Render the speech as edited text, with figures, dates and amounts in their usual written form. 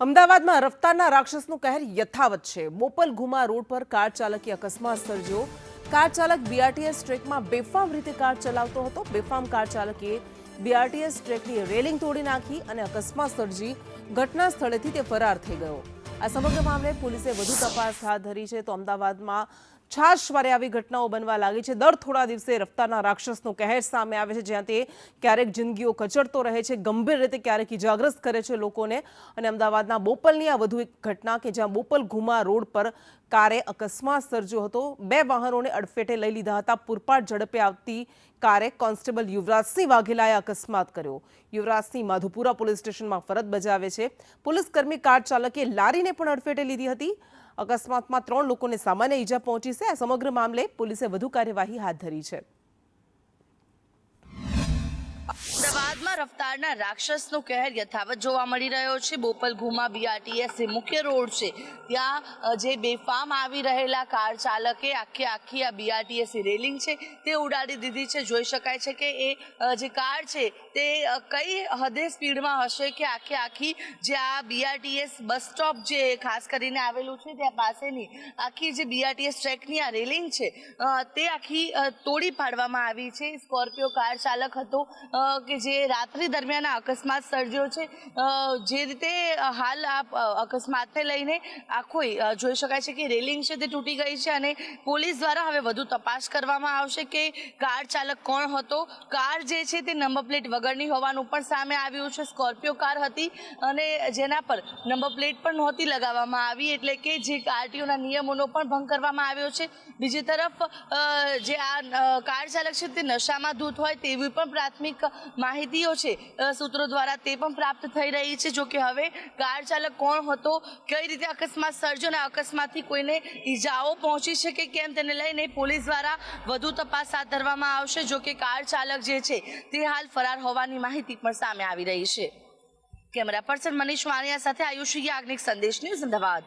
અમદાવાદમાં રફતારના રાક્ષસનું કહેર યથાવત છે। બોપલ ઘુમા રોડ પર કાર ચાલકે અકસ્માત સર્જ્યો। કાર ચાલક બીઆરટીએસ ટ્રેકમાં બેફામ રીતે કાર ચલાવતો હતો। બેફામ કાર ચાલકે બીઆરટીએસ ટ્રેકની રેલિંગ તોડી નાખી અને અકસ્માત સર્જી ઘટના સ્થળેથી તે ફરાર થઈ ગયો। આ સમગ્ર મામલે પોલીસે વધુ તપાસ હાથ ધરી છે। તો અમદાવાદમાં છાશવારે આવી ઘટનાઓ બનવા લાગી છે। દર થોડા દિવસે રફતારના રાક્ષસનો કહેર સામે આવે છે, જ્યાં તે ક્યારેક જિંદગીઓ કચડતો રહે છે, ગંભીર રીતે ક્યારેક ઇજાગ્રસ્ત કરે છે લોકોને। અને અમદાવાદના બોપલની આ વધુ એક ઘટના કે જ્યાં બોપલ ઘુમા રોડ પર કારે અકસ્માત સર્જ્યો હતો। બે વાહનોને અડફેટે લઈ લીધા હતા। પૂરપાટ ઝડપે આવતી કારે કોન્સ્ટેબલ યુવરાજસિંહ વાઘેલાએ અકસ્માત કર્યો। યુવરાજસિંહ માધુપુરા પોલીસ સ્ટેશનમાં ફરજ બજાવે છે। પોલીસ કર્મી કાર ચાલકે લારીને પણ અડફેટે લીધી હતી। અકસ્માતમાં 3 લોકોને સામાન્ય ઈજા પહોંચી છે। આ સમગ્ર મામલે પોલીસે વધુ કાર્યવાહી હાથ ધરી છે। અમદાવાદમાં રફતારના રાક્ષસનો કહેર યથાવત જોવા મળી રહ્યો છે। બોપલ ઘુમા બીઆરટીએસ જે મુખ્ય રોડ છે ત્યાં જે બેફામ આવી રહેલા કાર ચાલકે આખી આ બીઆરટીએસ રેલિંગ છે તે ઉડાડી દીધી છે। જોઈ શકાય છે કે એ જે કાર છે તે કઈ હદે સ્પીડમાં હશે કે આખી જે આ બીઆરટીએસ બસ સ્ટોપ જે ખાસ કરીને આવેલું છે ત્યાં પાસેની આખી જે બીઆરટીએસ ટ્રેકની આ રેલિંગ છે તે આખી તોડી પાડવામાં આવી છે। સ્કોર્પિયો કાર ચાલક હતો કે જે રાત્રિ દરમિયાન અકસ્માત સર્જ્યો છે। જે રીતે હાલ આ અકસ્માતને લઈને આખું જોઈ શકાય છે કે રેલિંગ છે તે તૂટી ગઈ છે અને પોલીસ દ્વારા હવે વધુ તપાસ કરવામાં આવશે કે કાર ચાલક કોણ હતો। કાર જે છે તે નંબર પ્લેટ વગરની હોવાનું પણ સામે આવ્યું છે। સ્કોર્પિયો કાર હતી અને જેના પર નંબર પ્લેટ પણ નહોતી લગાવવામાં આવી, એટલે કે જે આરટીઓના નિયમોનો પણ ભંગ કરવામાં આવ્યો છે। બીજી તરફ જે આ કાર ચાલક છે તે નશામાં ધૂત હોય તેવી પણ પ્રાથમિક માહિતીઓ છે સૂત્રો દ્વારા તે પણ પ્રાપ્ત થઈ રહી છે। જો કે હવે કાર ચાલક કોણ હતો, કઈ રીતે અકસ્માત સર્જ્યો અને અકસ્માતથી કોઈને ઈજાઓ પહોંચી છે કે કેમ તેને લઈને પોલીસ દ્વારા વધુ તપાસ હાથ ધરવામાં આવશે। જો કે કાર ચાલક જે છે તે હાલ ફરાર હોવાની માહિતી પણ સામે આવી રહી છે। કેમેરા પર્સન મનીષ વાણિયા સાથે આયુષી યાજ્ઞિક, સંદેશ ન્યૂઝ, અમદાવાદ।